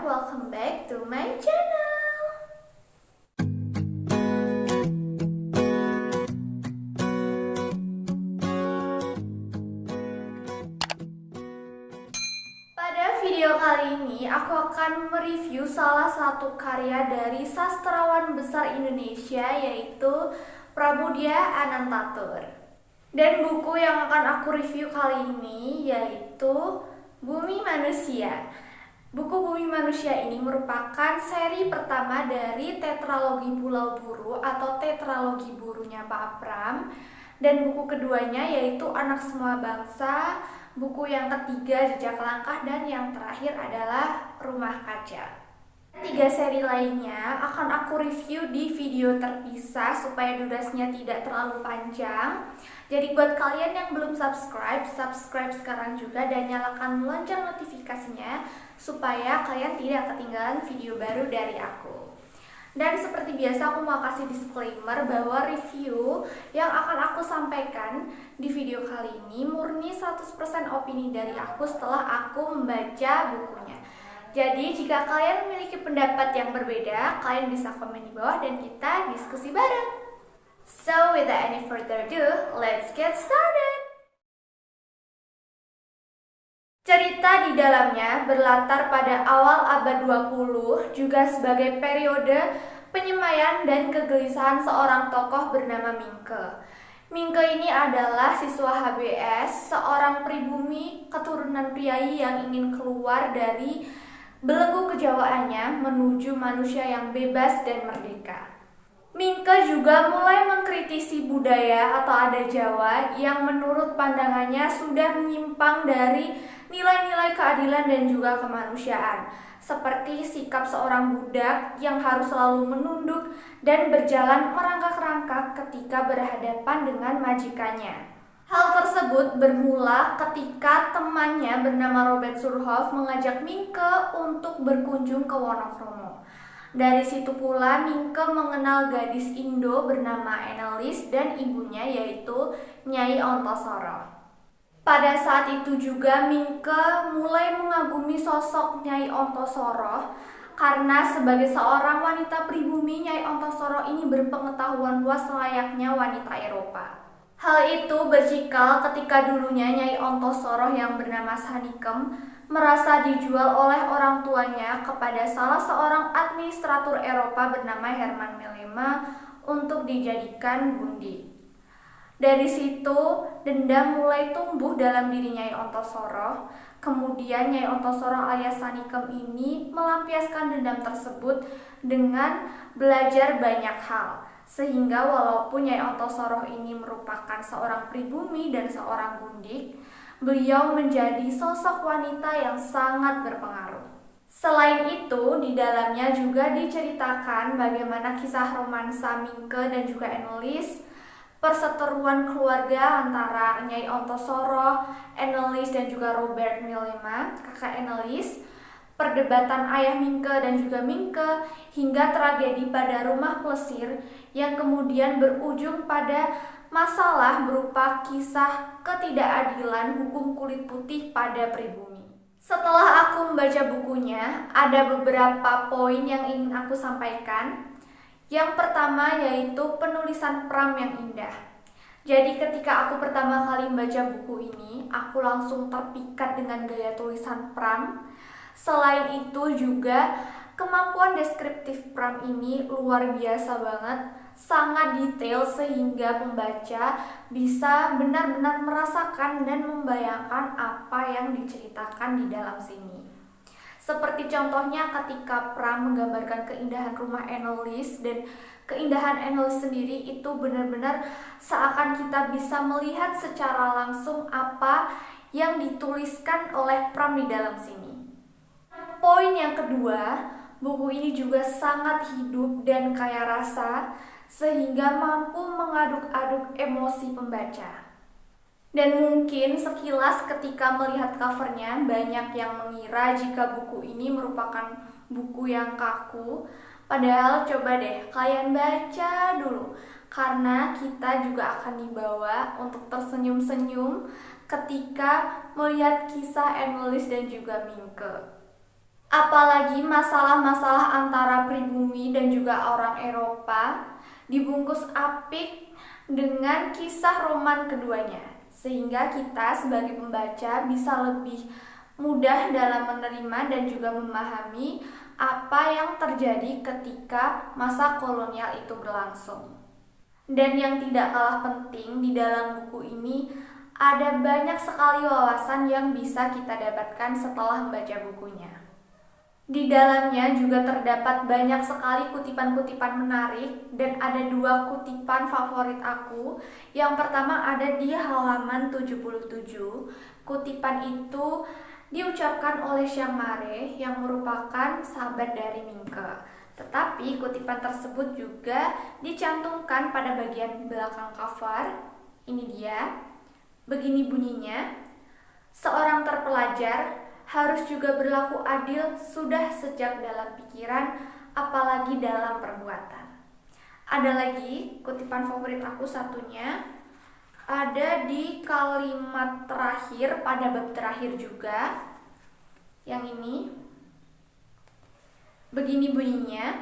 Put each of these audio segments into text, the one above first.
welcome back to my channel. Pada video kali ini aku akan mereview salah satu karya dari sastrawan besar Indonesia, yaitu Pramoedya Anantatur. Dan buku yang akan aku review kali ini yaitu Bumi Manusia. Buku Bumi Manusia ini merupakan seri pertama dari tetralogi Pulau Buru atau tetralogi burunya Pak Pram. Dan buku keduanya yaitu Anak Semua Bangsa, buku yang ketiga Jejak Langkah, dan yang terakhir adalah Rumah Kaca. 3 seri lainnya akan aku review di video terpisah supaya durasinya tidak terlalu panjang. Jadi buat kalian yang belum subscribe sekarang juga dan nyalakan lonceng notifikasinya supaya kalian tidak ketinggalan video baru dari aku. Dan seperti biasa aku mau kasih disclaimer bahwa review yang akan aku sampaikan di video kali ini murni 100% opini dari aku setelah aku membaca bukunya. Jadi jika kalian memiliki pendapat yang berbeda, kalian bisa komen di bawah dan kita diskusi bareng. So without any further ado, let's get started. Cerita di dalamnya berlatar pada awal abad 20, juga sebagai periode penyemaian dan kegelisahan seorang tokoh bernama Mingke. Mingke ini adalah siswa HBS, seorang pribumi keturunan priai yang ingin keluar dari belenggu kejawaannya menuju manusia yang bebas dan merdeka. Mingke juga mulai mengkritisi budaya atau adat Jawa yang menurut pandangannya sudah menyimpang dari nilai-nilai keadilan dan juga kemanusiaan, seperti sikap seorang budak yang harus selalu menunduk dan berjalan merangkak-rangkak ketika berhadapan dengan majikannya. Hal tersebut bermula ketika temannya bernama Robert Surhoff mengajak Mingke untuk berkunjung ke Wonokromo. Dari situ pula Mingke mengenal gadis Indo bernama Enelis dan ibunya yaitu Nyai Ontosoro. Pada saat itu juga Mingke mulai mengagumi sosok Nyai Ontosoro karena sebagai seorang wanita pribumi, Nyai Ontosoro ini berpengetahuan luas layaknya wanita Eropa. Hal itu bercikal ketika dulunya Nyai Ontosoro yang bernama Sanikem merasa dijual oleh orang tuanya kepada salah seorang administratur Eropa bernama Herman Melema untuk dijadikan bundi. Dari situ dendam mulai tumbuh dalam diri Nyai Ontosoro. Kemudian Nyai Ontosoro alias Sanikem ini melampiaskan dendam tersebut dengan belajar banyak hal. Sehingga walaupun Nyai Ontosoro ini merupakan seorang pribumi dan seorang gundik, beliau menjadi sosok wanita yang sangat berpengaruh. Selain itu, di dalamnya juga diceritakan bagaimana kisah romansa Mingke dan juga Enelis, perseteruan keluarga antara Nyai Ontosoro, Enelis dan juga Robert Melema, kakak Enelis, perdebatan ayah Mingke dan juga Mingke, hingga tragedi pada rumah Plesir yang kemudian berujung pada masalah berupa kisah ketidakadilan hukum kulit putih pada pribumi. Setelah aku membaca bukunya, ada beberapa poin yang ingin aku sampaikan. Yang pertama yaitu penulisan Pram yang indah. Jadi ketika aku pertama kali membaca buku ini, aku langsung terpikat dengan gaya tulisan Pram. Selain itu juga kemampuan deskriptif Pram ini luar biasa banget, sangat detail sehingga pembaca bisa benar-benar merasakan dan membayangkan apa yang diceritakan di dalam sini. Seperti contohnya ketika Pram menggambarkan keindahan rumah Enelis, dan keindahan Enelis sendiri itu benar-benar seakan kita bisa melihat secara langsung apa yang dituliskan oleh Pram di dalam sini. Poin yang kedua, buku ini juga sangat hidup dan kaya rasa sehingga mampu mengaduk-aduk emosi pembaca. Dan mungkin sekilas ketika melihat covernya banyak yang mengira jika buku ini merupakan buku yang kaku. Padahal coba deh kalian baca dulu, karena kita juga akan dibawa untuk tersenyum-senyum ketika melihat kisah Enelis dan juga Mingke. Apalagi Apalagi masalah-masalah antara pribumi dan juga orang Eropa dibungkus apik dengan kisah roman keduanya, sehingga kita sebagai pembaca bisa lebih mudah dalam menerima dan juga memahami apa yang terjadi ketika masa kolonial itu berlangsung. Dan yang tidak kalah penting, di dalam buku ini ada banyak sekali wawasan yang bisa kita dapatkan setelah membaca bukunya. Di dalamnya juga terdapat banyak sekali kutipan-kutipan menarik, dan ada 2 kutipan favorit aku. Yang pertama ada di halaman 77. Kutipan itu diucapkan oleh Chiang Mare yang merupakan sahabat dari Mingke. Tetapi kutipan tersebut juga dicantumkan pada bagian belakang cover. Ini dia. Begini bunyinya: seorang terpelajar harus juga berlaku adil sudah sejak dalam pikiran, apalagi dalam perbuatan. Ada lagi kutipan favorit aku satunya, ada di kalimat terakhir pada bab terakhir juga. Yang ini, begini bunyinya: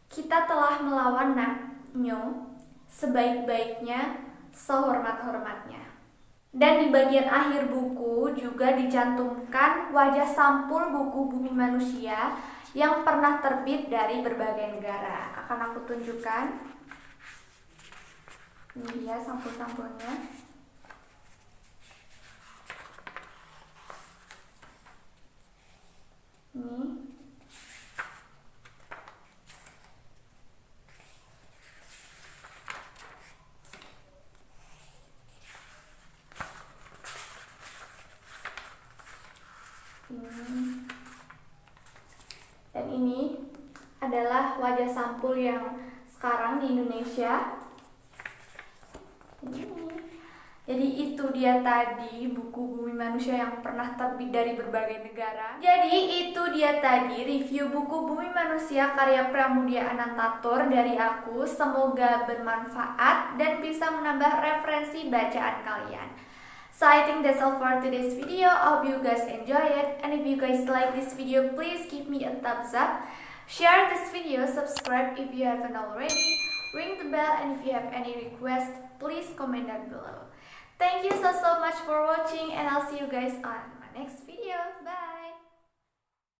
kita telah melawan Nyo sebaik-baiknya, sehormat-hormatnya. Dan di bagian akhir buku juga dicantumkan wajah sampul buku Bumi Manusia yang pernah terbit dari berbagai negara. Akan aku tunjukkan. Ini dia sampul-sampulnya. Ini. Dan ini adalah wajah sampul yang sekarang di Indonesia. Jadi itu dia tadi buku Bumi Manusia yang pernah terbit dari berbagai negara. Jadi itu dia tadi review buku Bumi Manusia karya Pramudia Anantatur dari aku. Semoga bermanfaat dan bisa menambah referensi bacaan kalian. So I think that's all for today's video. I hope you guys enjoy it, and if you guys like this video, please give me a thumbs up, share this video, subscribe if you haven't already, ring the bell, and if you have any request, please comment down below. Thank you so much for watching, and I'll see you guys on my next video. Bye.